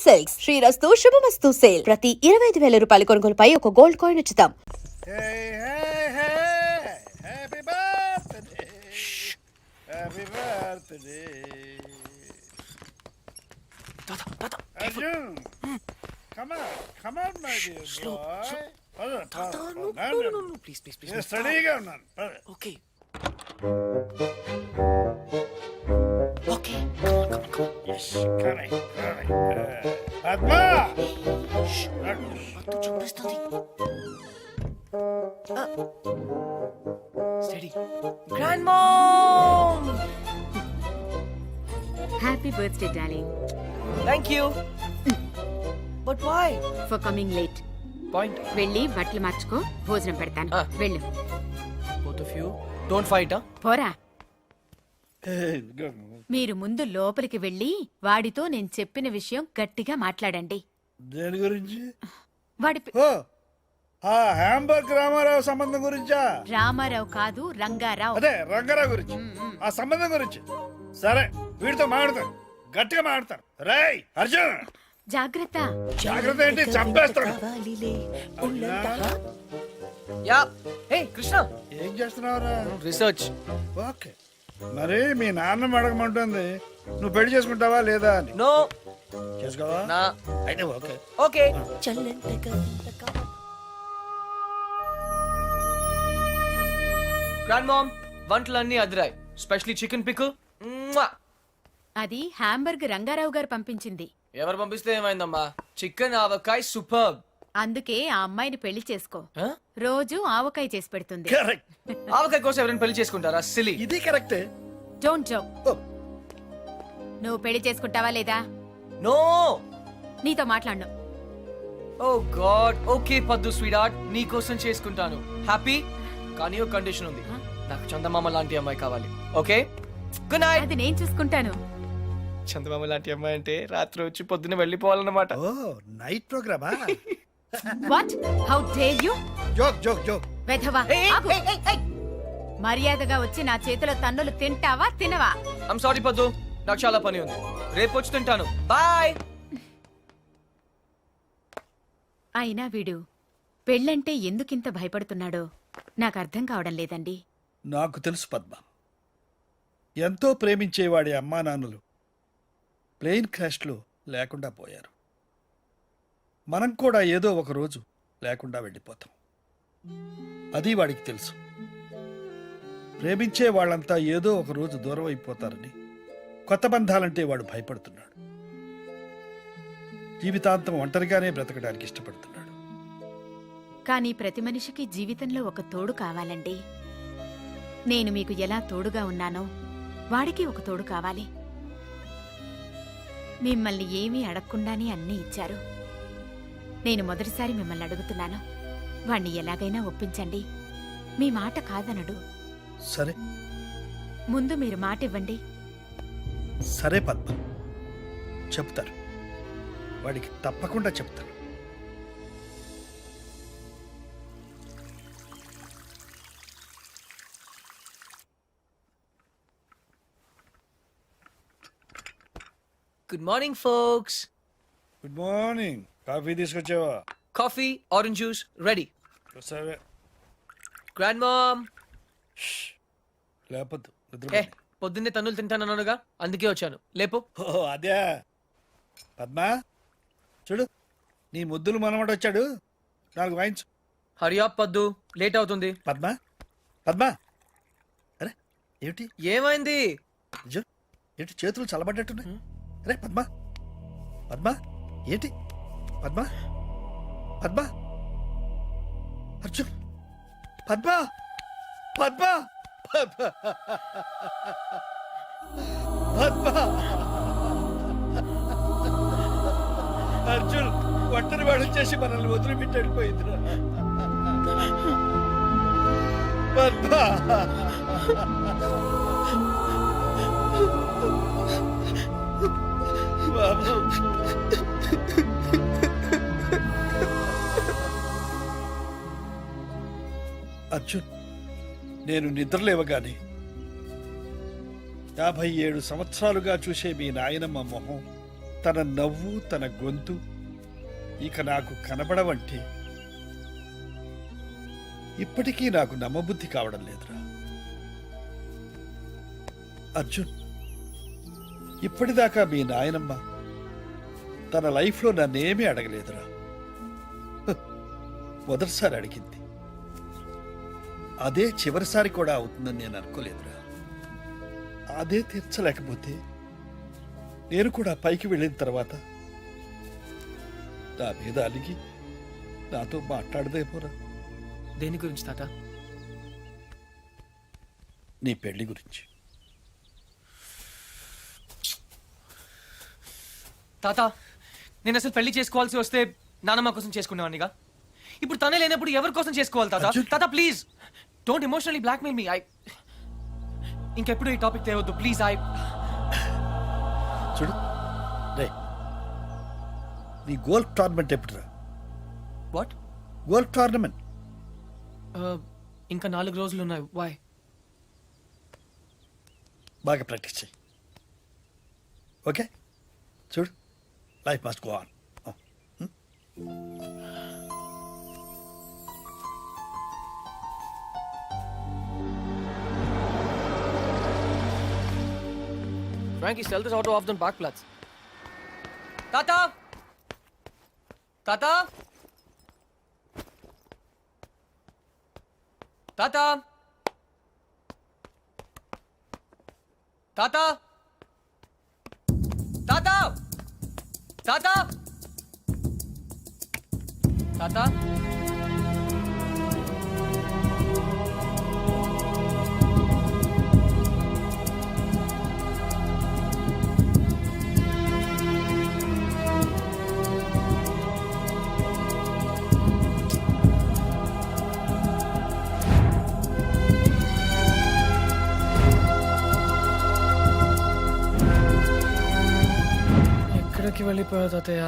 Silks శ్రీరస్తు శుభమస్తు sale. ప్రతి 25,000 రూపాయల కొనుగోలుపై ఒక గోల్డ్ కాయిన్ ఉచితం. Come on, my dear slow, boy. slow. Tata, no, please. Steadyగా ఉన్నాను. Okay. Okay, come on. Yes, correct. Padma! Mattu చంపేస్తుంది. Steady. Grandmom! Happy birthday, darling. Thank you. But why? For coming late. Point. వెళ్ళి బట్టలు మార్చుకో, భోజనం పెడతాను. వెళ్ళు. Both of you, don't fight, huh? పోరా. Hey, go. మీరు ముందు లోపలికి వెళ్ళి వాడితో నేను చెప్పిన విషయం గట్టిగా మాట్లాడండి. దేని గురించి? వాడి ఓ ఆ హ్యాంబర్గ్ రామారావు సంబంధం గురించా? రామారావు కాదు, రంగారావు. అదే రంగారావు గురించి. ఆ సంబంధం గురించి. సరే, వీడితో మాట్లాడతాను, గట్టిగా మాట్లాడతాను. రేయ్ అర్జున్, జాగ్రత్త. జాగ్రత్త ఏంటి, చంపేస్తాడు. యా. Hey, కృష్ణ. ఏం చేస్తున్నావురా? రీసెర్చ్. ఓకే, మరి మీ నాన్న అడగమంటుంది, నువ్వు పెళ్లి చేసుకుంటావా లేదా అని. నో. చేసుకోవా? నా. అయితే ఓకే. ఓకే. గ్రాండ్ మామ్, వంటలన్నీ అదిరాయి. Specially chicken pickle. అది హ్యాంబర్గ్ రంగారావు గారు పంపించింది. ఎవరు పంపిస్తే ఏమైందమ్మా? Chicken avakaya super. అందుకే ఆ అమ్మాయిని పెళ్లి చేసుకో. రోజు ఆవకాయ చేసి పెడుతుంది. కరెక్ట్. ఆవకాయ కోసం ఎవరైనా పెళ్లి చేసుకుంటారా? సిలీ. ఇది కరెక్టే. Don't joke. నువ్వు పెళ్లి చేసుకుంటావా లేదా? నో. నీతో మాట్లాడను. ఓ గాడ్. ఓకే పద్దు స్వీట్ హార్ట్, నీ కోసం చేసుకుంటాను. హ్యాపీ? కానీ ఒక కండిషన్ ఉంది. నాకు చందమామ లాంటి అమ్మాయి కావాలి. Okay, good night. అది నేను చూసుకుంటాను. చందమామ లాంటి అమ్మాయి అంటే రాత్రి వచ్చి పొద్దున్న వెళ్ళిపోవాలన్నమాట. ఓ నైట్ ప్రోగ్రామా? What? How dare you? Joke joke joke. వెధవా. ఆగు. మర్యాదగా వచ్చి నా చేతిలో తన్నులు తింటావా తినవా? ఐమ్ సారీ పద్దు, నాకు చాలా పని ఉంది. రేపు వచ్చి తింటాను. బాయ్. అయినా వీడు పెళ్ళంటే ఎందుకింత భయపడుతున్నాడో నాకు అర్థం కావడం లేదండి. నాకు తెలుసు పద్మ, ఎంతో ప్రేమించేవాడి అమ్మా నాన్నలు ప్లేన్ క్రాష్లో లేకుండా పోయారు. మనం కూడా ఏదో ఒక రోజు లేకుండా వెళ్ళిపోతాం. అది వాడికి తెలుసు. ప్రేమించే వాళ్ళంతా ఏదో ఒక రోజు దూరం అయిపోతారని కొత్త బంధాలంటే వాడు భయపడుతున్నాడు. జీవితాంతం ఒంటరిగానే బ్రతకడానికి ఇష్టపడుతున్నాడు. కానీ ప్రతి మనిషికి జీవితంలో ఒక తోడు కావాలండి. నేను మీకు ఎలా తోడుగా ఉన్నానో వాడికి ఒక తోడు కావాలి. మిమ్మల్ని ఏమీ అడగకుండానే అన్నీ ఇచ్చారు. నేను మొదటిసారి మిమ్మల్ని అడుగుతున్నాను, వాణ్ణి ఎలాగైనా ఒప్పించండి. మీ మాట కాదనడు. సరే, ముందు మీరు మాట ఇవ్వండి. సరే పద్మ, చెప్తారు. వాడికి తప్పకుండా చెప్తాను. Good morning folks. Good morning. Coffee తీసుకొచ్చావా? Coffee, orange juice ready. సరే. Grand mom. లేపద్దు, పొద్దున్నే తన్నులు తింటానన్నానుగా, అందుకే వచ్చాను. లేపు. ఓ అదే. పద్మ చూడు, నీ ముద్దులు మనవడు వచ్చాడు, నాకు వాయించు. హరియా పద్దు, లేట్ అవుతుంది. పద్మ పద్మ, అరే ఏమిటి? ఏమైంది? ఏంటి చేతులు చల్లబడ్డట్టున్నాయి? అరే పద్మ పద్మ, ఏంటి పద్మ? పద్మ, అర్జున్, పద్మ పద్మ పద్మ పద్మ. అర్జున్ ఒంటరి వాడు చేసి మనల్ని వదిలిపెట్టి వెళ్ళిపోయిందిరా. పద్మ బాబు. అర్జున్, నేను నిద్రలేవగానే 57 సంవత్సరాలుగా చూసే మీ నాయనమ్మ మొహం తన నవ్వు, తన గొంతు ఇక నాకు కనబడవంటే ఇప్పటికీ నాకు నమ్మబుద్ధి కావడం లేదురా. అర్జున్, ఇప్పటిదాకా మీ నాయనమ్మ తన లైఫ్లో నన్నేమీ అడగలేదురా. మొదటిసారి అడిగింది. అదే చివరిసారి కూడా అవుతుందని నేను అనుకోలేదురా. అదే తీర్చలేకపోతే నేను కూడా పైకి వెళ్ళిన తర్వాత నా మీద అలిగి నాతో మాట్లాడదేమోరా. దేని గురించి తాత? నీ పెళ్లి గురించి. తాత, నేను అసలు పెళ్లి చేసుకోవాల్సి వస్తే నానమ్మ కోసం చేసుకునేవాడినిగా. ఇప్పుడు తనే లేనప్పుడు ఎవరి కోసం చేసుకోవాలి తాత? అర్జున్! తాత please don't emotionally blackmail me. ఇంకెప్పుడు ఈ టాపిక్ తేవద్దు ప్లీజ్. చూడు రే, నీ గోల్ఫ్ టోర్నమెంట్ ఎప్పుడురా? వాట్? గోల్ఫ్ టోర్నమెంట్ ఇంకా 4 రోజులు ఉన్నాయి. వై? బాగా ప్రాక్టీస్ చేయి. ఓకే, చూడు, life must go on. Frankie, sell this auto off the Parkplatz. Tata! Tata! Tata! Tata! Tata! Tata! Tata! ఎక్కడికి వెళ్ళిపోయా తాతయ్య?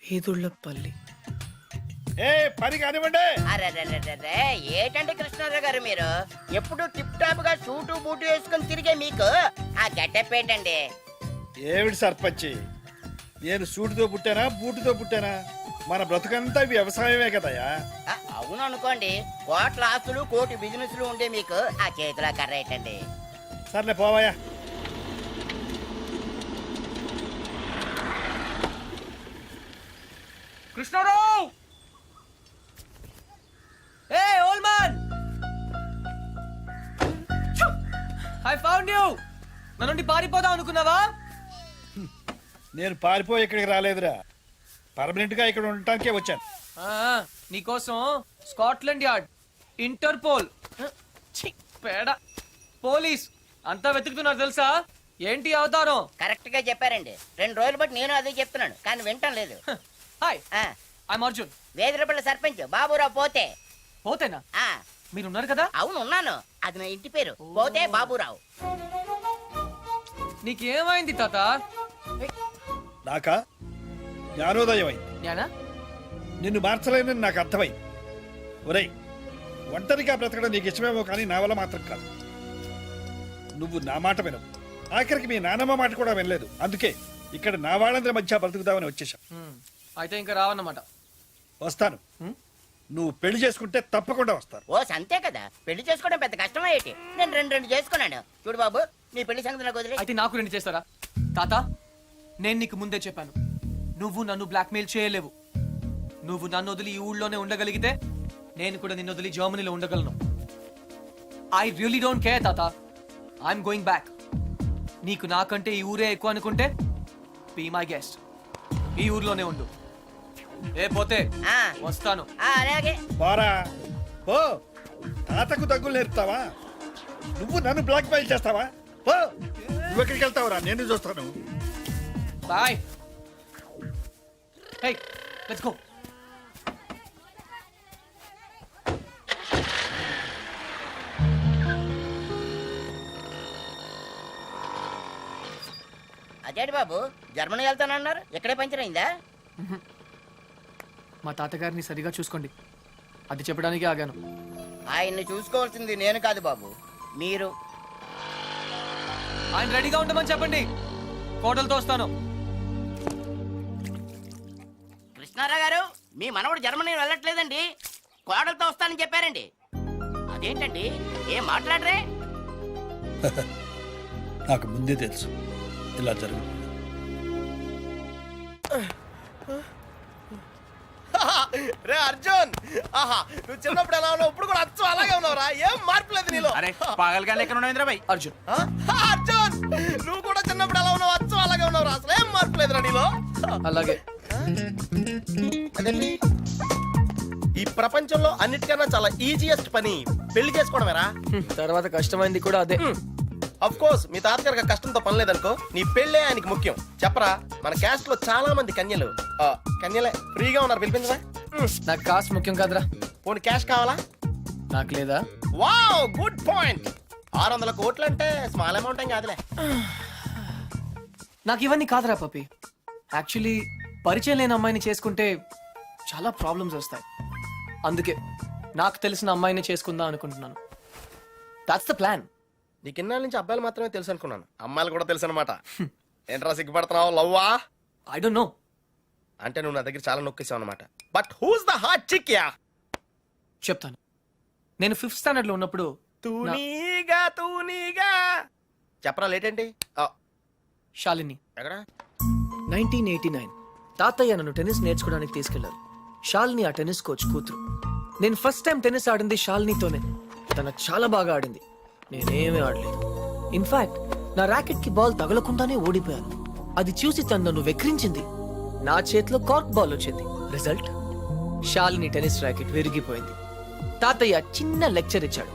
ఈదుళ్ళపల్లి. ఏ పని కానివ్వండి. అరెరెరెరెరె, ఏటండి కృష్ణారావు గారు మీరు ఎప్పుడు టిప్ టాప్ గా సూటు బూటు వేసుకొని తిరిగే మీకు ఆ గెటప్ ఏంటండి? ఏమిటి సర్పంచి, నేను సూటుతో పుట్టానా బూటుతో పుట్టానా? మన బ్రతుకంతా వ్యవసాయమే కదయా. అవును అనుకోండి, కోట్ల ఆస్తులు కోటి బిజినెస్లు ఉండే మీకు ఆ చేతిలో కర్ర ఏంటండి? సర్లే పోవాయా. Krishnarao! Hey old man! I found you! నా నుండి పారిపోదాం అనుకున్నావా? నేను పారిపోయి ఇక్కడికి రాలేదురా, పర్మనెంట్ గా ఇక్కడ ఉండటానికే వచ్చాను. నీకోసం స్కాట్లాండ్ యార్డ్, ఇంటర్పోల్, పేడ, పోలీస్ అంతా వెతుకుతున్నారు తెలుసా? ఏంటి అవతారం? కరెక్ట్ గా చెప్పారండి. 2 రోజులు బట్టి నేను అదే చెప్తున్నాను, కానీ వింటం లేదు. హాయ్, ఆ, ఐఎమ్ అర్జున్. వేదిరపల్లి సర్పంచ్ బాబురావు పోతే. పోతేనా? ఆ, మీరున్నారు కదా? అవును ఉన్నాను. అది నా ఇంటి పేరు, పోతే బాబురావు. నీకేమైంది తాత? నాకా జ్ఞానోదయం అయింది. జ్ఞానా? నిన్ను మార్చలేనని నాకు అర్థమైంది. ఒరేయ్, ఒంటరిగా బ్రతకడం నీకు ఇష్టమేమో కానీ నా వల్ల మాత్రం కాదు. నువ్వు నా మాట వినవు, ఆఖరికి మీ నానమ్మ మాట కూడా వినలేదు. అందుకే ఇక్కడ నా వాళ్ళందరి మధ్య బ్రతుకుదామని వచ్చేసాం. అయితే ఇంకా రావన్నమాట. వస్తాను. నువ్వు పెళ్లి చేసుకుంటే తప్పకుండా వస్తాను. ఓ సంతే కదా, పెళ్లి చేసుకోవడం పెద్ద కష్టమే ఏంటి? నేను 2 చేసుకున్నాను. చూడు బాబు, నీ పెళ్లి సంగతి నాకు వదిలే. అయితే నాకు 2 చేస్తారా? తాత, నేను నీకు ముందే చెప్పాను, నువ్వు నన్ను బ్లాక్మెయిల్ చేయలేవు. నువ్వు నన్ను వదిలి ఈ ఊళ్ళోనే ఉండగలిగితే నేను కూడా నిన్ను వదిలి జర్మనీలో ఉండగలను. ఐ రియలీ డోంట్ కేర్ తాత. I'm going back. నీకు నాకంటే ఈ ఊరే ఎక్కువ అనుకుంటే బీ మై గెస్ట్, ఈ ఊర్లోనే ఉండు. ఏ పోతే ఆ, వస్తాను. అలాగే. పోరా పో. తాతకు దగ్గులు నేర్పుతావా? నువ్వు నన్ను బ్లాక్ మెయిల్ చేస్తావా? పో. నువ్వు ఎక్కడికి వెళ్తావురా? నేను చూస్తాను. బాయ్. Hey, let's go. అదేంటి బాబు, జర్మనీ వెళ్తానన్నారు? ఎక్కడే పంచర్ అయిందా? మా తాతగారిని సరిగా చూసుకోండి, అది చెప్పడానికి ఆగాను. ఆయన్ని చూసుకోవాల్సింది నేను కాదు బాబు, మీరు. ఆయన రెడీగా ఉండమని చెప్పండి, కోటలతో వస్తాను. కృష్ణారావు గారు, మీ మనవడు జర్మనీ వెళ్ళట్లేదండి, కోడలతో వస్తానని చెప్పారండి. అదేంటండి ఏం మాట్లాడరే? నాకు ముందే తెలుసు ఇలా జరుగు. రే అర్జున్, ఆహా నువ్వు చిన్నప్పుడు ఎలా ఉన్నావు, ఇప్పుడు కూడా అచ్చం అలాగే ఉన్నావురా, ఏం మార్పు లేదు నీలో. అరే పాగల్గా ఎక్కడ ఉన్నావు భాయ్? అర్జున్, అర్జున్, నువ్వు కూడా చిన్నప్పుడు ఎలా ఉన్నావు, అచ్చం అలాగే ఉన్నావురా, అసలు ఏం మార్పు లేదురా నీలో. అలాగే. అదేంటి? ఈ ప్రపంచంలో అన్నిటికన్నా చాలా ఈజియెస్ట్ పని పెళ్లి చేసుకోవడమేరా. తర్వాత కష్టమైంది కూడా అదే. అఫ్ కోర్స్ మీ తాతగారికి కష్టంతో పని లేదనుకో, నీ పెళ్ళే ఆయనకి ముఖ్యం. చెప్పరా, మన క్యాస్ట్ లో చాలా మంది కన్యలు కన్యలే ఫ్రీగా ఉన్నారు, పిలిపించరా. నాకు కాస్ట్ ముఖ్యం కాదురా. పోనీ క్యాష్ కావాలా? నాకు లేదా? Wow, good point. 600 కోట్లు అంటే స్మాల్ అమౌంట్ ఏం కాదులే. నాకు ఇవన్నీ కాదురా పప్పి. యాక్చువల్లీ పరిచయం లేని అమ్మాయిని చేసుకుంటే చాలా ప్రాబ్లమ్స్ వస్తాయి. అందుకే నాకు తెలిసిన అమ్మాయిని చేసుకుందాం అనుకుంటున్నాను. That's the plan. నీకు ఇన్నాళ్ళ నుంచి అబ్బాయిలు మాత్రమే తెలుసు అనుకున్నాను, అమ్మాయిలు కూడా తెలుసు అనమాట. ఏంట్రా సిగ్గుపడుతున్నావు, లవ్వా? I don't know. అంటే నువ్వు నా దగ్గర చాలా నొక్కేసావు అనమాట. But who's the hot chick yeah? చెప్తాను. నేను 5th స్టాండర్డ్ లో ఉన్నప్పుడు తూనీగా చెప్పరా, లేట్ ఏంటి? శాలిని ఎక్కడ? 1989 తాతయ్య నన్ను టెన్నిస్ నేర్చుకోవడానికి తీసుకెళ్లారు. శాలిని ఆ టెన్నిస్ కోచ్ కూతురు. నేను ఫస్ట్ టైం టెన్నిస్ ఆడింది శాలినితోనే. తను చాలా బాగా ఆడింది, నేనేమీ ఆడలేదు. ఇన్ఫాక్ట్ నా ర్యాకెట్ కి బాల్ తగలకుండానే ఓడిపోయాను. అది చూసి తను నన్ను వెక్రించింది. నా చేతిలో కార్క్ బాల్ వచ్చింది. రిజల్ట్, శాలిని టెన్నిస్ ర్యాకెట్ విరిగిపోయింది. తాతయ్య చిన్న లెక్చర్ ఇచ్చాడు.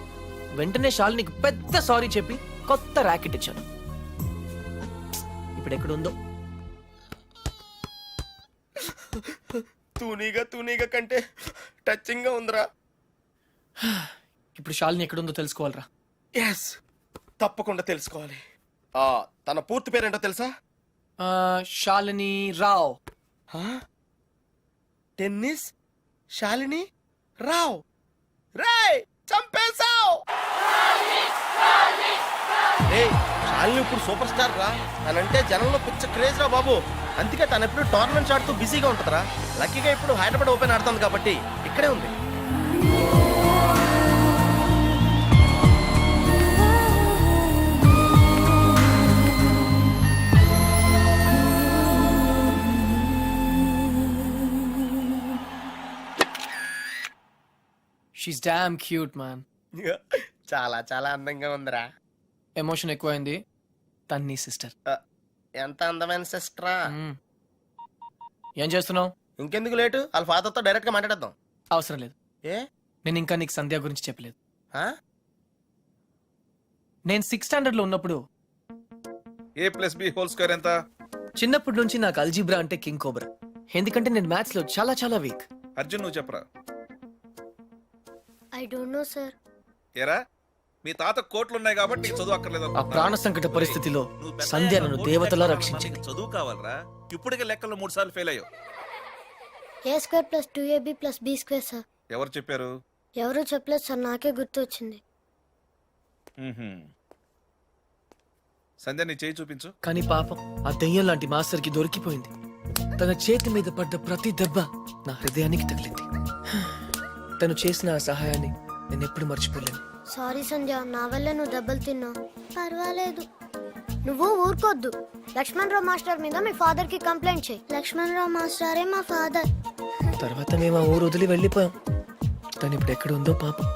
వెంటనే శాలినికి పెద్ద సారీ చెప్పి కొత్త ర్యాకెట్ ఇచ్చాను. ఇప్పుడు ఎక్కడుందో. తూనీగా కంటే టచింగ్ గా ఉందిరా. ఇప్పుడు శాలిని ఎక్కడుందో తెలుసుకోవాలరా. ఎస్, తప్పకుండా తెలుసుకోవాలి. తన పూర్తి పేరేంటో తెలుసా? శాలిని రావ్. టెన్నిస్ శాలిని రావ్. రేయ్, చంపేశావ్. శాలిని ఇప్పుడు సూపర్ స్టార్ రా. తనంటే జనంలో పిచ్చ క్రేజ్ రా బాబు. అందుకే తను ఎప్పుడు టోర్నమెంట్స్ ఆడుతూ బిజీగా ఉంటుందిరా. లక్కీగా ఇప్పుడు హైదరాబాద్ ఓపెన్ ఆడుతుంది కాబట్టి ఇక్కడే ఉంది. She's damn cute man. చాలా చాలా అందంగా ఉందిరా. ఎమోషన్ ఎక్కువైంది. తన్ని సిస్టర్. ఎంత అందమైన సిస్టరా. ఏం చేస్తున్నావు? ఇంకెందుకు లేటు, వాళ్ళ ఫాదర్తో డైరెక్ట్ గా మాట్లాడేద్దాం. అవసరం లేదు. ఏ? నేను ఇంకా నీకు సంధ్య గురించి చెప్పలేదు. ఆ? నేను 6th స్టాండర్డ్ లో ఉన్నప్పుడు A+B² ఎంత? చిన్నప్పటి నుంచి నాకు అల్జీబ్రా అంటే కింగ్ కోబ్రా. ఎందుకంటే నేను మ్యాథ్స్ లో చాలా చాలా వీక్. అర్జున్ నువ్వు చెప్పరా. I don't know, sir. ఏరా మీ తాత కోట్లు ఉన్నాయి కాబట్టి నీకు చదువు అక్కర్లేదు ఆ అనుకుంటున్నావా? ప్రాణ సంకట పరిస్థితిలో నువ్వు పెద్ద సంధ్య అయ్యాక నన్ను కోట్లు దేవతలా లెక్కలు రక్షించింది. నీకు చదువు కావాలరా. ఇప్పటికే లెక్కలు 3 సార్లు ఫెయిల్ అయ్యావు. A square plus 2ab plus b square, sir. ఎవరు చెప్పారు? ఎవరూ చెప్పలేదు సార్, నాకే గుర్తు వచ్చింది. సంధ్య నీ చేయి చూపించు. కానీ పాపం ఆ దెయ్యం లాంటి మాస్టర్ కి దొరికిపోయింది. తన చేతి మీద పడ్డ ప్రతి దెబ్బ నా హృదయానికి తగిలింది. తను చేసిన ఆ సహాయాన్ని నేను ఎప్పుడు మర్చిపోలేను. సారీ సంధ్య, నా వల్ల నువ్వు దెబ్బలు తిన్నావు. పర్వాలేదు, నువ్వు ఊరుకోద్దు. లక్ష్మణరావు మాస్టర్ మీద మీ ఫాదర్ కి కంప్లైంట్ చేయి. లక్ష్మణరావు మాస్టరే మా ఫాదర్. తర్వాత మేము ఆ ఊరు వదిలి వెళ్ళిపోయాం. తను ఇప్పుడు ఎక్కడ ఉందో పాపం.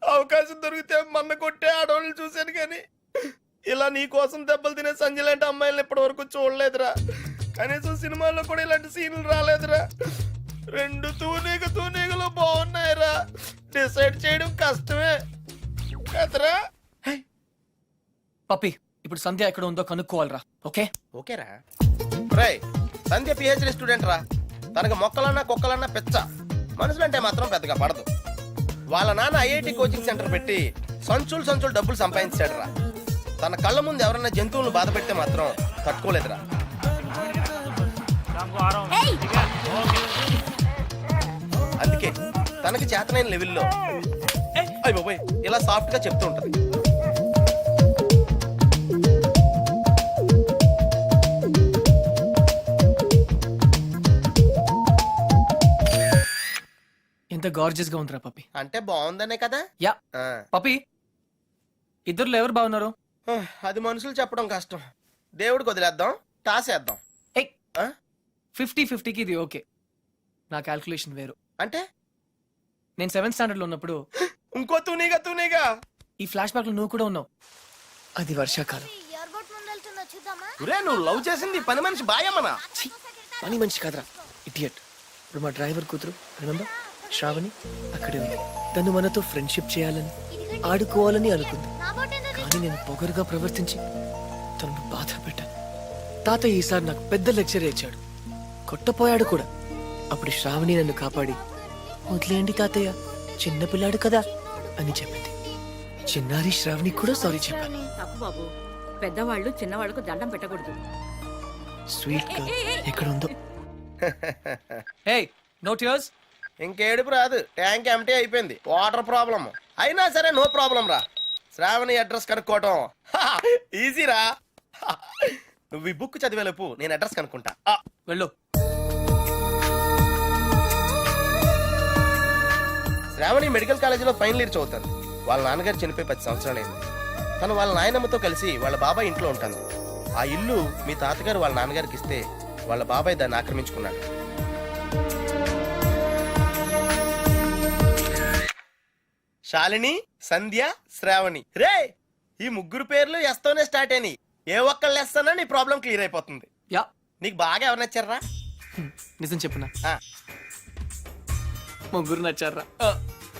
అవకాశం దొరికితే మన్న కొట్టే ఆడవాళ్ళని చూశాను కానీ ఇలా నీ కోసం దెబ్బలు తినే సంజయ్ లాంటి అమ్మాయిలను ఇప్పటి వరకు చూడలేదురా. కనీసం సినిమాల్లో కూడా ఇలాంటి సీన్లు రాలేదురా. 2 తూనీగలు బాగున్నాయిరా. డిసైడ్ చేయడం కష్టమే కదరా. పప్పి, ఇప్పుడు సంధ్య ఎక్కడ ఉందో కనుక్కోవాలరా. ఓకే? ఓకేరా. రై, సంధ్య పిహెచ్డి స్టూడెంట్ రా. తనకు మొక్కలన్నా కుక్కలన్నా పెచ్చ. మనుషులంటే మాత్రం పెద్దగా పడదు. వాళ్ళ నాన్న ఐఐటి కోచింగ్ సెంటర్ పెట్టి సంచులు డబ్బులు సంపాదించాడు రా. తన కళ్ళ ముందు ఎవరైనా జంతువులను బాధ పెడితే మాత్రం తట్టుకోలేదురా. అందుకే తనకి చేతనైన లెవెల్లో అయ్ బాబోయ్ ఇలా సాఫ్ట్ గా చెప్తూ ఉంటది. ఎంత గార్జియస్ గా ఉందిరా పప్పి. అంటే బాగుందనే కదా. యా ఆ. పప్పి, ఇద్దరులో ఎవరు బాగున్నారు? అది మనుషులు చెప్పడం కష్టం. దేవుడికి వదిలేద్దాం, టాస్ వేద్దాం. ఏయ్, 50-50కి ఇది ఓకే. నా క్యాల్కులేషన్ వేరు. అంటే నేను 7th స్టాండర్డ్ లో ఉన్నప్పుడు ఇంకో తూనీగా ఈ ఫ్లాష్ బ్యాక్ లో నువ్వు కూడా ఉన్నావు. అది వర్షాకాలం. ఎయిర్పోర్ట్ ముందు వెళ్తుందో చూద్దామా? ఒరే నువ్వు లవ్ చేసింది పని మనిషి బాయమ్మనా? పని మనిషి కాదురా, ఇడియట్. ఇప్పుడు మా డ్రైవర్ కూతురు రిమెంబర్ శ్రావణి అక్కడే ఉంది. తను మనతో ఫ్రెండ్షిప్ చేయాలని ఆడుకోవాలని అనుకుంది. నా బోట్ ఎందుకు కానీ నేను పొగరుగా ప్రవర్తించి తనను బాధ పెట్టాను. తాతయ్య ఈసారి నాకు పెద్ద లెక్చర్ ఇచ్చాడు, కొట్టపోయాడు కూడా. అప్పుడు శ్రావణి నన్ను కాపాడి వదిలేయండి తాతయ్య, చిన్నపిల్లాడు కదా అని చెప్పింది. చిన్నారి శ్రావణి కూడా సారీ చెప్పాను. తప్పు బాబు, పెద్దవాళ్ళు చిన్నవాళ్ళకు దండం పెట్టకూడదు. స్వీట్ గా ఎక్కడ ఉందో. Hey no tears. ఇంకేడుపు రాదు, ట్యాంక్ ఎంటీ అయిపోయింది. వాటర్ ప్రాబ్లం అయినా సరే నో ప్రాబ్లం రా. శ్రావణి అడ్రస్ కనుక్కోవటం ఈజీరా. నువ్వు ఈ బుక్ చదివేలోపు నేను అడ్రస్ కనుక్కుంటా. వెళ్ళు. శ్రావణి మెడికల్ కాలేజీలో ఫైనల్ ఇయర్ చదువుతాను. వాళ్ళ నాన్నగారు చనిపోయి 10 సంవత్సరాలైంది. తను వాళ్ళ నాయనమ్మతో కలిసి వాళ్ళ బాబాయ్ ఇంట్లో ఉంటాను. ఆ ఇల్లు మీ తాతగారు వాళ్ళ నాన్నగారికి ఇస్తే వాళ్ళ బాబాయ్ దాన్ని ఆక్రమించుకున్నాడు. శాలిని, సంధ్య, శ్రావణి. రే ఈ ముగ్గురు పేర్లు ఎస్తోనే స్టార్ట్ అయినాయి. ఏ ఒక్కళ్ళు ఎస్తానో నీ ప్రాబ్లం క్లియర్ అయిపోతుంది. యా, నీకు బాగా ఎవరు నచ్చారా? నిజం చెప్పునా, ఆ, ముగ్గురు నచ్చారా?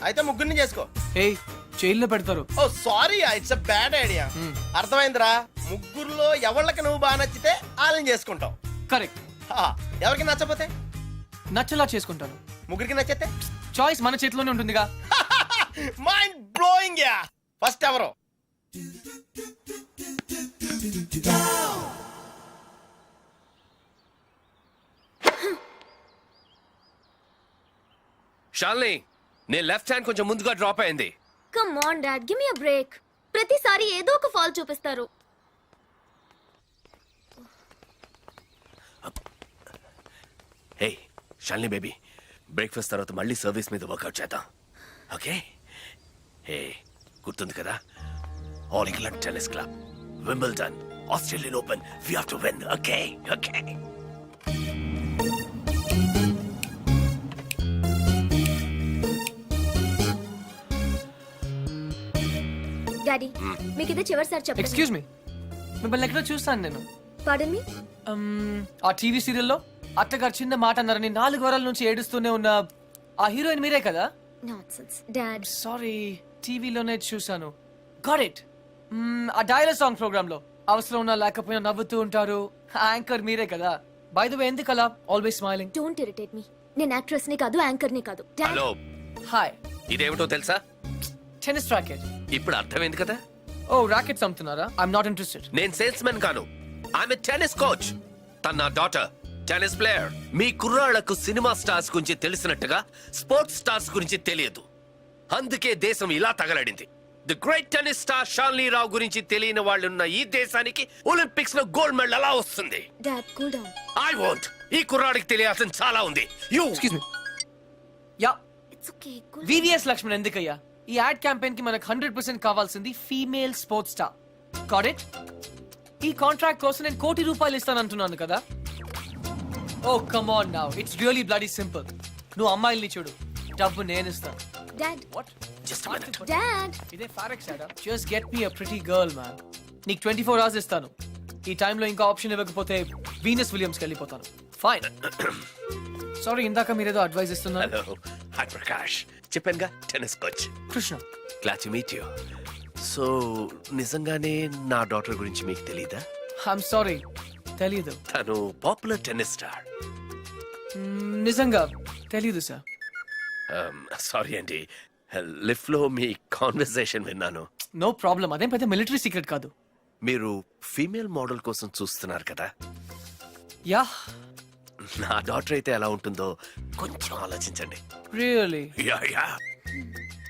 అయితే ముగ్గురిని చేసుకో. ఏయ్, జైల్లో పెడతారు. Oh sorry, it's a bad idea. అర్థమైందిరా. ముగ్గురులో ఎవళ్ళకి నువ్వు బాగా నచ్చితే వాళ్ళని చేసుకుంటావు. కరెక్ట్. ఎవరికి నచ్చపోతే నచ్చలా చేసుకుంటాను. ముగ్గురికి నచ్చితే చాయిస్ మన చేతిలోనే ఉంటుందిగా. Mind blowing yeah. ఫస్ట్ ఎవరు? షాల్ని, నీ లెఫ్ట్ హ్యాండ్ కొంచెం ముందుగా డ్రాప్ అయింది. Come on dad, give me a break. ప్రతిసారి ఏదో ఒక ఫాల్ చూపిస్తారు. హే షాల్ని బేబీ, బ్రేక్ఫాస్ట్ తర్వాత మళ్ళీ సర్వీస్ మీద వర్కౌట్ చేద్దాం, ఓకే? హే, గుర్తుంది కదా, All England Tennis Club, Wimbledon, Australian Open, we have to win, okay? Okay. Daddy, మీకు ఇదే చివరిసారి చెప్పండి. ఎక్స్క్యూజ్ మీ, మిమ్మల్ని ఎక్కడో చూస్తాను నేను. పార్డన్ మీ? ఆ టీవీ సీరియల్లో అత్తగారు చిన్న మాట అన్నారని 4 వారాల నుంచి ఏడుస్తూనే ఉన్న ఆ హీరోయిన్ మీరే కదా? Nonsense dad. సారీ, టీవీలోనే చూసాను. Got it. ఆ డైలాగ్ సాంగ్ ప్రోగ్రామ్ లో అవసరం ఉన్నా లేకపోయినా నవ్వుతూ ఉంటారు. యాంకర్ మీరే కదా? బై ద వే, ఎందుకు అలా always smiling? Don't irritate me. నేను యాక్ట్రెస్ ని కాదు, యాంకర్ ని కాదు. Dad, hello, hi. ఇదేమిటో తెలుసా? Tennis racket. ఇప్పుడు అర్థమైంది కదా. ఓ, రాకెట్స్ అమ్ముతున్నారా? I'm not interested. నేను సేల్స్ మెన్ కాను, ఆమె టెన్నిస్ కోచ్. తన నా డాటర్, టెన్నిస్ ప్లేయర్. మీ కుర్రాళ్లకు సినిమా స్టార్స్ గురించి తెలిసినట్టుగా స్పోర్ట్స్ స్టార్స్ గురించి తెలియదు. అందుకే దేశం ఇలా తగలడింది. ది గ్రేట్ టెన్నిస్ స్టార్ షాల్ని రావు గురించి తెలియని వాళ్ళున్న ఈ దేశానికి ఒలింపిక్స్ లో గోల్డ్ మెడల్ ఎలా వస్తుంది? Dad cool down. I want. ఈ కుర్రాడికి తెలియాల్సిన చాలా ఉంది. You excuse me. Yeah, it's okay. Cool. VVS Laxman ఎందుకయ్యా? ఈ యాడ్ క్యాంపెయిన్ కి మనకు 100% కావాల్సింది female sports star. Got it? ఈ కాంట్రాక్ట్ కోసం నేను ₹1 కోటి ఇస్తానంటున్నాను కదా. Oh come on now, it's really bloody simple. నువ్వు అమ్మాయిల్ని చూడు, డబ్బు నేను ఇస్తాను. Dad, what? Just a minute. Dad. ఇదే ఫారెక్స్ యాడా? Just get me a pretty girl man. నీకు 24 hours ఇస్తాను. ఈ టైంలో ఇంకా ఆప్షన్ ఇవ్వకపోతే వీనస్ విలియమ్స్కి వెళ్ళిపోతాను. ఫైన్. సారీ, ఇందాక మీరేదో అడ్వైస్ ఇస్తున్నారు. Hello, hi Prakash. చెప్పానుగా, tennis coach Krishna. Glad to meet you. So నిజంగానే నా డాటర్ గురించి మీకు తెలీదా? ఐఎమ్ సారీ, తెలీదు. తను పాపులర్ టెన్నిస్ స్టార్. నిజంగా తెలీదు సార్. సారీ అండి, లిఫ్ట్ లో మీ కాన్వర్సేషన్ విన్నాను. నో ప్రాబ్లం, అదేం పెద్ద మిలిటరీ సీక్రెట్ కాదు. మీరు ఫీమేల్ మోడల్ కోసం చూస్తున్నారు కదా, యా నా డాటర్ అయితే ఎలా ఉంటుందో కొంచెం ఆలోచించండి. రియలీ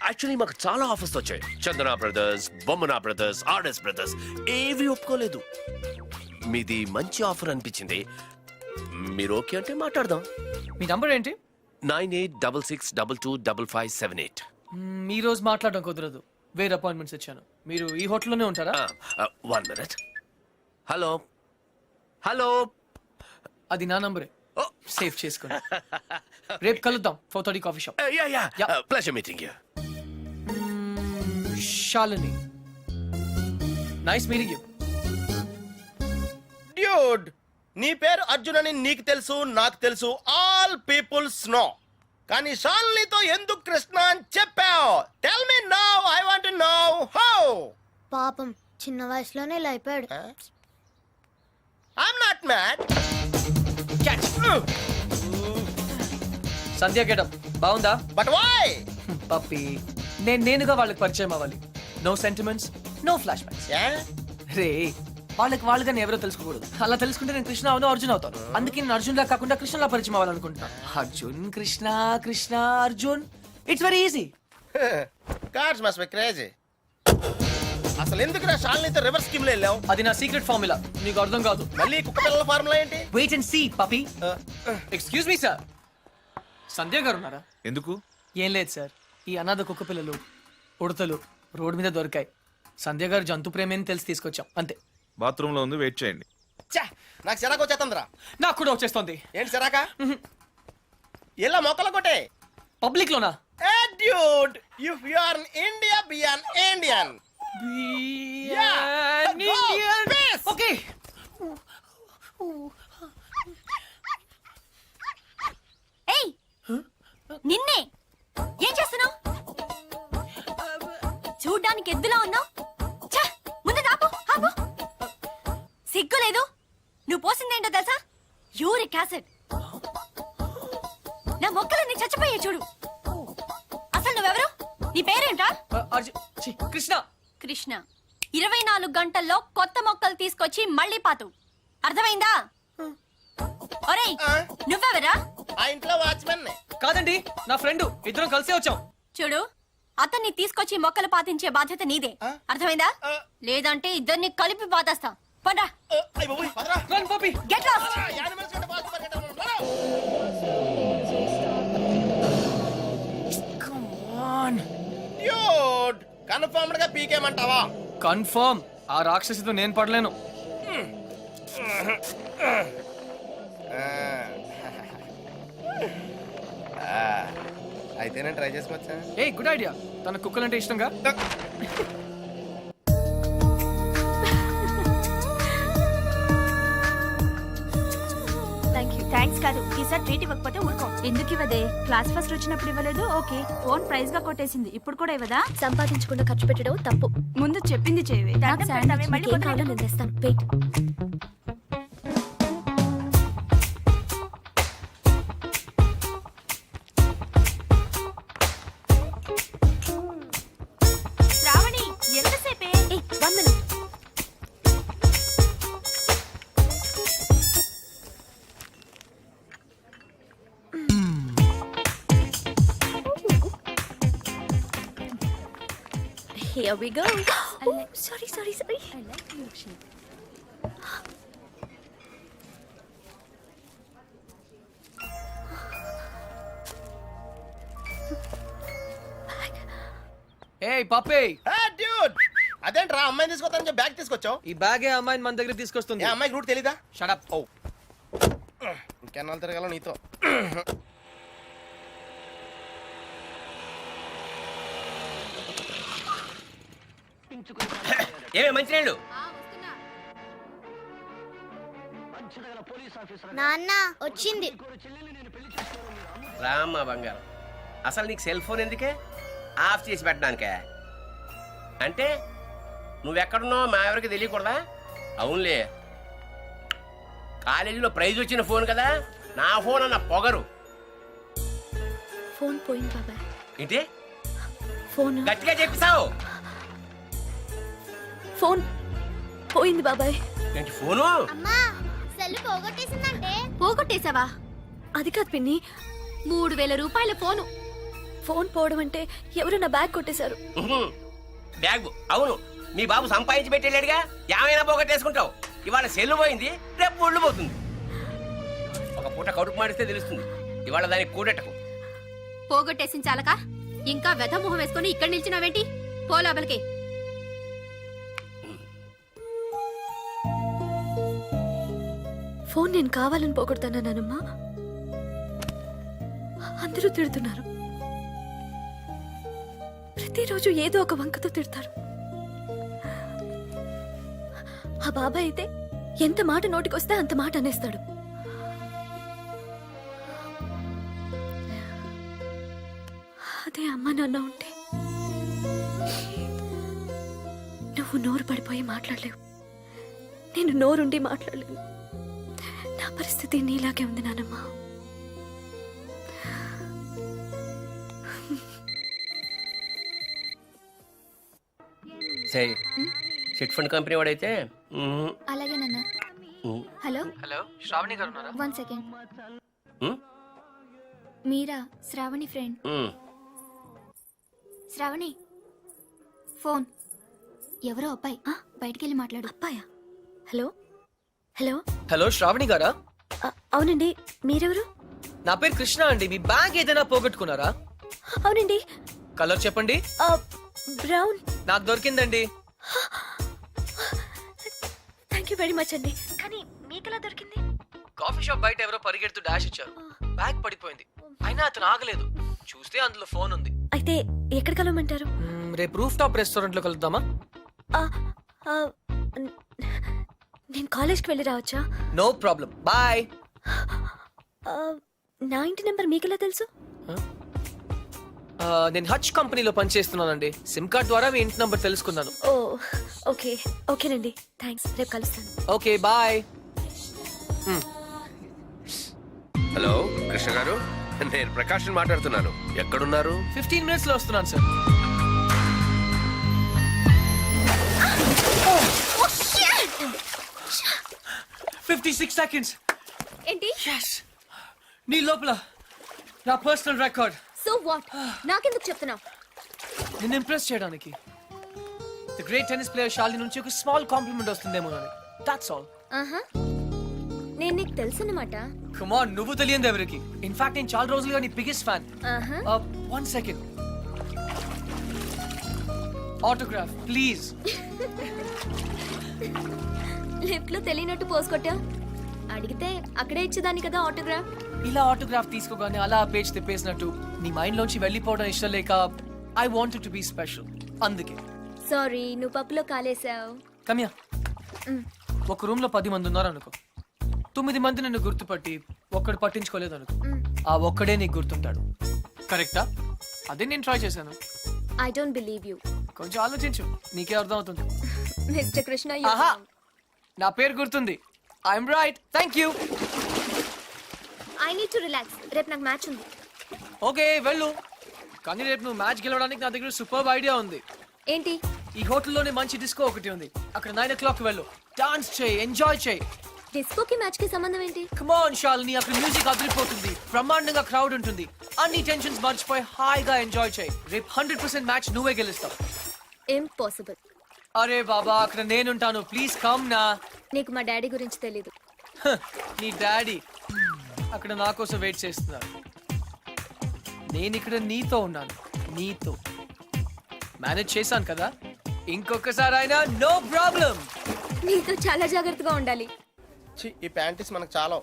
యాక్చువల్లీ మాకు చాలా ఆఫర్స్ వచ్చాయి. చందన బ్రదర్స్, బొమ్మనా బ్రదర్స్, ఆర్ఎస్ బ్రదర్స్ ఏవి ఒప్పుకోలేదు. మీది మంచి ఆఫర్ అనిపించింది. మీరు ఓకే అంటే మాట్లాడదాం. మీ నంబర్ ఏంటి? 9866225578. ఈ రోజు మాట్లాడడం కుదరదు, వేరే అపాయింట్మెంట్స్ ఇచ్చాను. మీరు ఈ హోటల్లోనే ఉంటారా? 1 minute. Hello hello. అది నా నంబరే, సేవ్ చేసుకోండి. రేపు కలుద్దాం 4:30 coffee shop. Yeah. Pleasure meeting you. Shalini, nice meeting you. Dude, నీ పేరు అర్జున్ అని నీకు తెలుసు, నాకు తెలుసు, ఆల్ పీపుల్స్ నో. కానీ షాలినితో ఎందుకు కృష్ణ అని చెప్పావు? Tell me now, I want to know how. పాపం చిన్న వయసులోనే ఇలా అయిపోయాడు. I'm not mad. Sandhya getup బాగుందా? But why? పప్పి, నేనుగా వాళ్ళకి పరిచయం అవ్వాలి. No sentiments, no flashbacks. రే, వాళ్ళకి వాళ్ళుగానే ఎవరో తెలుసుకోకూడదు. అలా తెలుసుకుంటే నేను కృష్ణ అవును, అర్జున్ అవుతాను. అందుకే నేను అర్జున్ లా కాకుండా కృష్ణలా పరిచయం అవ్వాలనుకుంటున్నాను. Arjun Krishna, Krishna Arjun, it's very easy. Cards must be crazy. అసలు ఎందుకు నా షాలినితో రివర్స్ స్కీమ్ లో వెళ్ళావు? అది నా సీక్రెట్ ఫార్ములా, నీకు అర్థం కాదు. మళ్ళీ కుక్క పిల్లల ఫార్ములా ఏంటి? Wait and see Puppy. Excuse me sir, Sandhya గారు ఉన్నారా? ఎందుకు? ఏం లేదు సార్, ఈ అనాథ కుక్క పిల్లలు ఉడతలు రోడ్డు మీద దొరికాయి. సంధ్య గారు జంతు ప్రేమని తెలిసి తీసుకొచ్చాం, అంతే. బాత్రూమ్ లో ఉంది, వెయిట్ చేయండి. ఛే, నాకు సిరాకు వచ్చేస్తుందిరా. నాకు కూడా వచ్చేస్తుంది. ఏంటి సిరాకా? ఇలా మొక్కలు కొట్టే. పబ్లిక్ లోనా? Hey dude, if you are in India, be an Indian. Yeah, go, peace. Okay. ఏయ్ నిన్నే ఏం చేస్తున్నావు? చూడ్డానికి ఎద్దులా ఉన్నావు. ముందు ఆపు ఆపు. సిగ్గు లేదు. నువ్వు పోసిందేంటో తెలుసా? Uric acid. నా మొక్కలన్నీ చచ్చిపోయాయి చూడు. అసలు నువ్వెవరు? నీ పేరేంట్రా? కృష్ణ. కృష్ణ. 24 గంటల్లో కొత్త మొక్కలు తీసుకొచ్చి మళ్ళీ పాతు. అర్థమైందా? ఒరేయ్, నువ్వెవరా? ఆ ఇంట్లో వాచ్మెన్. కాదండి, నా ఫ్రెండ్. ఇద్దరం కలిసే వచ్చాం. చూడు, అతన్ని తీసుకొచ్చి మొక్కలు పాతించే బాధ్యత నీదే. అర్థమైందా? లేదంటే ఇద్దరిని కలిపి పాతేస్తా. పండ్రా. Run Puppy. Get lost. Dude, confirmed గా పీకేమంటావా? కన్ఫర్మ్. ఆ రాక్షసితో నేను పడలేను. అయితే నేను ట్రై చేసుకోవచ్చా? A good idea. తన కుక్కలంటే ఇష్టంగా. థ్యాంక్స్ కాదు, ఈసారి ట్రీట్ ఇవ్వకపోతే ఊరుకో. ఎందుకు ఇవ్వదే? క్లాస్ ఫస్ట్ వచ్చినప్పుడు ఇవ్వలేదు, ఓకే. ఫోన్ ప్రైజ్ గా కొట్టేసింది, ఇప్పుడు కూడా ఇవ్వదా? సంపాదించకుండా ఖర్చు పెట్టడం తప్పు. ముందు చెప్పింది చేయవే. Shravani, ఎంతసేపే? 1 minute. Here we go. Sorry. I like your shape. ఏయ్ పప్పి, డ్యూడ్, అదేంట్రా అమ్మాయిని తీసుకొస్తానని చెప్పి బ్యాగ్ తీసుకొచ్చావు? ఈ బ్యాగే అమ్మాయిని మన దగ్గర తీసుకొస్తుంది. ఏ అమ్మాయికి రూట్ తెలీదా? Shut up. ఓ, ఇంకెన్నాళ్ళు తిరగాల నీతో? ఏమే మంచినీళ్ళు? నాన్న వచ్చింది. రామ్మ బంగారం, అసలు నీకు సెల్ ఫోన్ ఎందుకే? ఆఫ్ చేసి పెట్టడానికే? అంటే నువ్వెక్కడున్నావు మా ఎవరికి తెలియకూడదా? అవునులే, కాలేజీలో ప్రైజ్ వచ్చిన ఫోన్ కదా, నా ఫోన్ అన్న పొగరు. ఫోన్ పోయింది బాబాయ్. ఏంటి ఫోన్ గట్టిగా చెప్పిసావు? ఫోన్ పోయింది బాబాయ్. ఏంటి ఫోను? అమ్మా సెల్ పోగొట్టేసిందంటే. పోగొట్టేశావా? అది కాదు పిన్ని, 3000 రూపాయల ఫోను. ఫోన్ పోవడం అంటే ఎవరు నా బ్యాగ్ కొట్టేశారు. బ్యాగ్ అవును, మీ బాబు సంపాదించి పెట్టేళ్ళాడుగా, ఏమైనా పోగొట్టేసుకుంటావు. ఇవాళ సెల్లు పోయింది, రేపు ఒళ్ళు పోతుంది. ఒక పూట కడుపు మాడిస్తే తెలుస్తుంది, ఇవాళ దానికి కూడెట్టకు. పోగొట్టేసిన చాలక ఇంకా వెధ మొహం వేసుకొని ఇక్కడ నిల్చున్నావేంటి? పో లోపలికి. ఫోన్ నేను కావాలని పోగొడతానమ్మా. అందరూ తిడుతున్నారు. ప్రతిరోజు ఏదో ఒక వంకతో తిడతారు. ఆ బాబాయ్ అయితే ఎంత మాట నోటికొస్తే అంత మాట అనేస్తాడు. అదే అమ్మ నాన్న ఉంటే నువ్వు నోరు పడిపోయి మాట్లాడలేవు, నేను నోరుండి మాట్లాడలేను. నా పరిస్థితి నీలాగే ఉంది నానమ్మ. సరే, చిట్ ఫండ్ కంపెనీ వాడైతే అలాగే నాన్న. హలో హలో, శ్రావణి గారు ఉన్నారా? 1 సెకండ్. మీరా శ్రావణి ఫ్రెండ్? శ్రావణి ఫోన్. ఎవరో అబ్బాయి, బయటికి వెళ్ళి మాట్లాడు. అబ్బాయా? Hello hello. హలో, శ్రావణి గారా? అవునండి, మీరెవరు? నా పేరు కృష్ణ అండి. మీ బ్యాగ్ ఏదైనా పోగొట్టుకున్నారా? అవునండి. కలర్ చెప్పండి. బ్రౌన్. నాకు దొరికిందండి. థ్యాంక్ యూ వెరీ మచ్ అండి. కానీ మీకెలా దొరికింది? కాఫీ షాప్ బయట ఎవరో పరిగెడుతూ డాష్ ఇచ్చారు, బ్యాగ్ పడిపోయింది. అయినా అతను ఆగలేదు, చూస్తే అందులో ఫోన్ ఉంది. అయితే ఎక్కడ కలవమంటారు? రేపు రూఫ్ టాప్ రెస్టారెంట్ లో కలుద్దామా? నేను కాలేజ్కి వెళ్ళి రావచ్చా? No problem, boy. నా ఇంటి నెంబర్ మీకెలా తెలుసు? నేను హచ్ కంపెనీలో పనిచేస్తున్నానండి. సిమ్ కార్డ్ ద్వారా మీ ఇంటి నంబర్ తెలుసుకున్నాను. ఓ ఓకే, ఓకేనండి, థ్యాంక్స్. రేపు కలుస్తాను. Okay, bye. హలో కృష్ణ గారు, నేను ప్రకాష్ మాట్లాడుతున్నాను. ఎక్కడున్నారు? 15 minutes లో వస్తున్నాను సార్. Oh, 56 seconds. ఏంటి? Yes. నీ లోపల నా పర్సనల్ రికార్డ్. So what? నాకెందుకు చెప్తున్నావు? నిన్ను ఇంప్రెస్ చేయడానికి. The great tennis player Shalini నుంచి ఒక స్మాల్ కాంప్లిమెంట్ వస్తుందేమో అని. That's all. ఆహా, నేను నీకు తెలుసన్నమాట. కమ్ ఆన్, నువ్వు తెలియదు ఎవరికి. ఇన్ఫాక్ట్ నేను చాలా రోజులుగా నీ బిగ్గెస్ట్ ఫ్యాన్. ఆహా, 1 second. Autograph please. లిఫ్ట్ లో తెలియనట్టు పోసుకొట్టా. అడిగితే అక్కడే ఇచ్చేదాన్ని కదా ఆటోగ్రాఫ్. ఇలా ఆటోగ్రాఫ్ తీసుకోగానే అలా పేజ్ తిప్పేసినట్టు నీ మైండ్ లోంచి వెళ్ళిపోవడం ఇష్టం లేక I wanted to be special. అందుకే. సారీ, నువ్వు పప్పులో కాలేసావు. కమ్యా, ఒక రూమ్ లో 10 మంది ఉన్నారు అనుకో. 9 మంది నిన్ను గుర్తుపట్టి ఒక్కడు పట్టించుకోలేదు అనుకో. ఆ ఒక్కడే నీకు గుర్తుంటాడు. కరెక్టా? అదే నేను ట్రై చేశాను. I don't believe you. కొంచెం ఆలోచించు, నీకే అర్థం అవుతుంది. మిస్టర్ కృష్ణ, ఆహా, నా పేరు గుర్తుంది. I'm right. Thank you. I need to relax. రేపు నాకు మ్యాచ్ ఉంది. ఓకే, వెళ్ళు. కానీ రేపు నువ్వు మ్యాచ్ గెలవడానికి నా దగ్గర సూపర్ ఐడియా ఉంది. ఏంటి? ఈ హోటల్లోనే మంచి డిస్కో ఒకటి ఉంది. అక్కడ 9 o'clock వెళ్ళు. డాన్స్ చేయి, ఎంజాయ్ చేయి. డిస్కోకి మ్యాచ్ కి సంబంధం ఏంటి? కమ్ ఆన్ శాలిని, అక్కడ మ్యూజిక్ అదిరిపోతుంది. బ్రహ్మాండంగా క్రౌడ్ ఉంటుంది. అన్ని టెన్షన్స్ మర్చిపోయి హాయిగా ఎంజాయ్ చేయి. రేపు 100% మ్యాచ్ నువ్వే గెలుస్తావు. ఇంపాసిబుల్. అరే బాబా, అక్కడ నేనుంటాను. ప్లీజ్ కమ్ నా. నీకు మా డాడీ గురించి తెలీదు. నీ డాడీ అక్కడ నా కోసం వెయిట్ చేస్తున్నారు. నేను ఇక్కడ నీతో ఉన్నాను. నీతో మేనేజ్ చేశాను కదా. ఇంకొకసారి అయినా నో ప్రాబ్లం. నీతో చాలా జాగ్రత్తగా ఉండాలి. ఈ ప్యాంటీస్ మనకు చాలా.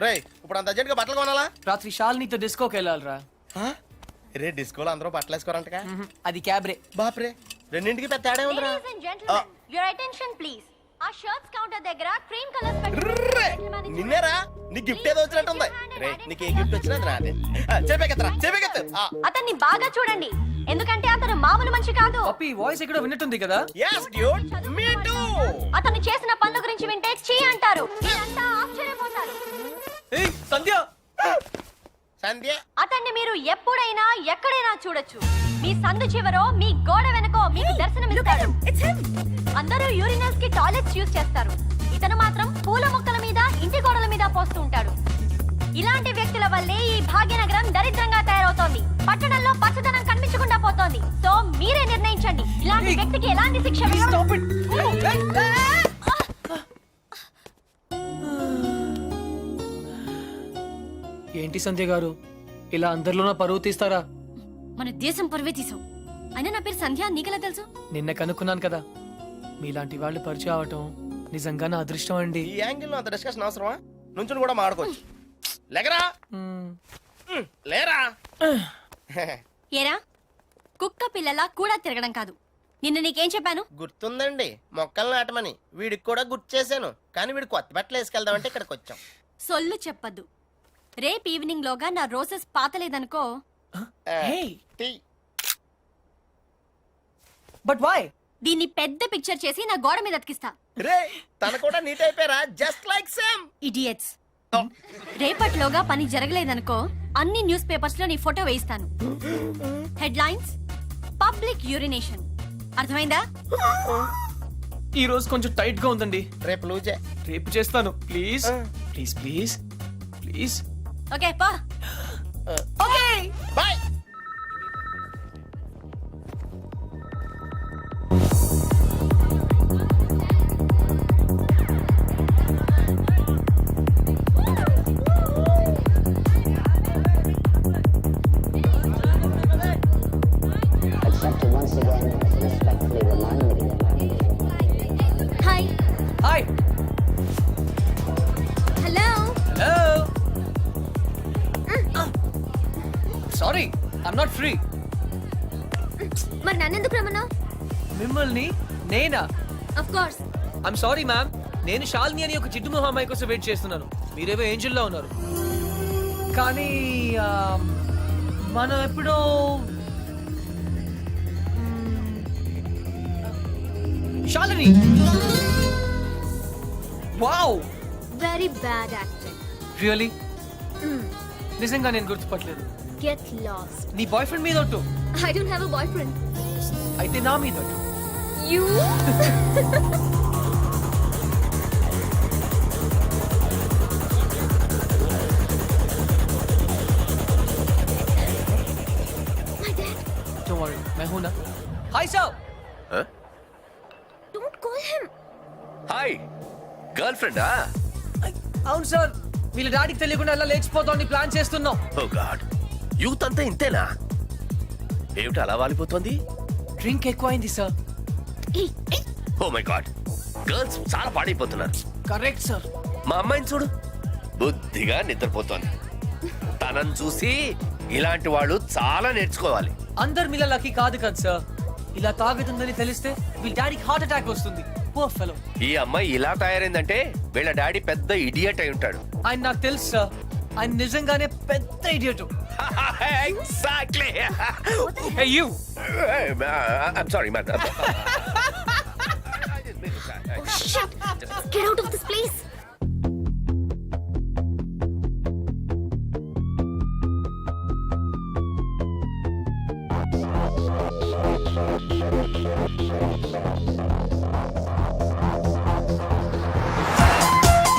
రేయ్, ఇప్పుడు అంత అర్జెంట్ గా బట్టలు కొనాలా? రాత్రి శాలినితో డిస్కోకి వెళ్ళాలిరా. రే, డిస్కోలో అందరూ బట్టలు వేసుకోరంటగా. అది క్యాబ్రే. బాప్రే, రెండింటికి పెద్ద తేడా ఉందిరా. Your attention please. ఆ షర్ట్స్ కౌంటర్ దగ్గర క్రీమ్ కలర్స్ ర్రే, నిన్నేరా? నీ గిఫ్ట్ ఏదో వచ్చినట్టుంది. రే, నీకు ఏ గిఫ్ట్ వచ్చినా రాదే. చెప్పేకెత్తరా, చెప్పేకెత్తు. అతన్ని బాగా చూడండి, ఎందుకంటే అతను మామూలు మనిషి కాదు. పప్పి వాయిస్ ఎక్కడో విన్నట్టుంది కదా. yes dude, me too. అతను చేసిన పనుల గురించి వింటే చీ అంటారు. మీరంతా ఆశ్చర్యపోతారు. ఏయ్ సంధ్య, సంధ్య, అతన్ని మీరు ఎప్పుడైనా ఎక్కడైనా చూడొచ్చు. మీ సందు చివరో మీ గోడ వెనకో మీకు దర్శనమిస్తాడు. అందరూ యూరినల్స్ కి టాయిలెట్స్ యూజ్ చేస్తారు. ఇతను మాత్రం పూల మొక్కల మీద ఇంటి గోడల మీద పోస్తూ ఉంటాడు. ఇలాంటి వ్యక్తుల వల్లే ఈ భాగ్యనగరం దరిద్రంగా తయారవుతోంది. పట్టణంలో పచ్చదనం కనిపించకుండా పోతోంది. సో మీరే నిర్ణయించండి ఇలాంటి వ్యక్తికి ఎలాంటి శిక్ష ఏంటి సంధ్య గారు ఇలా అందరిలోన పరువు తీస్తారా? మన దేశం పరువే తీసాం. అయినా నా పేరు సంధ్య, నీకెలా తెలుసు? నిన్న కనుక్కున్నాను కదా. మీలాంటి వాళ్ళు పరిచయం అవటం నిజంగా నా అదృష్టం అండి. ఈ యాంగిల్ లో అంత డిస్కషన్ అవసరమా? నుంచుని కూడా మాడుకోవచ్చు. లేకరా లేరా. ఏరా కుక్క పిల్లలా కూడా తిరగడం కాదు. నిన్న నీకేం చెప్పాను? గుర్తుందండి, మొక్కలు నాటమని. వీడికి కూడా గుర్తు చేశాను, కానీ వీడు కొత్త బట్టలు వేసుకెళ్దామంటే ఇక్కడికి వచ్చాం. సొల్లు చెప్పద్దు. రేపు ఈవినింగ్ లోగా నా రోజెస్ పాతలేదనుకో. టీ. But why? దీన్ని పెద్ద పిక్చర్ చేసి నా గోడ మీద అతికిస్తా. రే తన కూడా నీట్ అయిపోయారా? Just like same. ఇడియట్స్. రేపట్లోగా పని జరగలేదనుకో, అన్ని న్యూస్ పేపర్స్ లో నీ ఫోటో వేయిస్తాను. Headlines: public urination. అర్థమైందా? ఈ రోజు కొంచెం టైట్ గా ఉందండి. రేపు లూజే. రేపు చేస్తాను. Please please please please. Okay పా. Okay bye. Hi. Hi. Hello. Hello. Sorry, I'm not free. మరి నన్నెందుకు రమ్మన్నావు? మిమ్మల్ని నేనా? Of course. I'm sorry ma'am. నేను శాలిని అని ఒక జిడ్డు మొహం అమ్మాయి కోసం వెయిట్ చేస్తున్నాను. మీరేవో ఏంజల్లో ఉన్నారు. కానీ మనం ఎప్పుడో Shalini. Wow, very bad acting. Really? నిజంగా నేను గుర్తుపట్టలేదు. Get lost. నీ బాయ్ ఫ్రెండ్ మీద ఒట్టు. I don't have a boyfriend. అయితే నా మీద ఒట్టు. యు. Don't worry, मैं हूं ना. Hi sir. Don't call him. Hi, girl ఫ్రెండా? అవును సార్, వీళ్ళ డాడీకి తెలియకుండా ఎలా లేచిపోతామని ప్లాన్ చేస్తున్నాం. ఓ గాడ్, యూత్ అంతా ఇంతేనా? ఏమిటి అలా వాలిపోతుంది? డ్రింక్ ఎక్కువైంది sir. Oh my God, girls చాలా పాడైపోతున్నారు. Correct sir. మా అమ్మాయిని చూడు, బుద్ధిగా నిద్రపోతోంది. తనని చూసి ఇలాంటి వాళ్ళు చాలా నేర్చుకోవాలి. అందరు మీలా లక్కీ కాదు కదా సార్. ఇలా తాగుతుందని తెలిస్తే వీళ్ళ డాడీకి హార్ట్ అటాక్ వస్తుంది. Poor fellow. ఈ అమ్మాయి ఇలా తయారైందంటే వీళ్ళ డాడీ పెద్ద ఇడియట్ అయి ఉంటాడు. ఆయన నాకు తెలుసు సార్. ఆయన నిజంగానే పెద్ద idiot. Exactly. Hey you. I'm sorry, man. Oh shit. Get out of this place.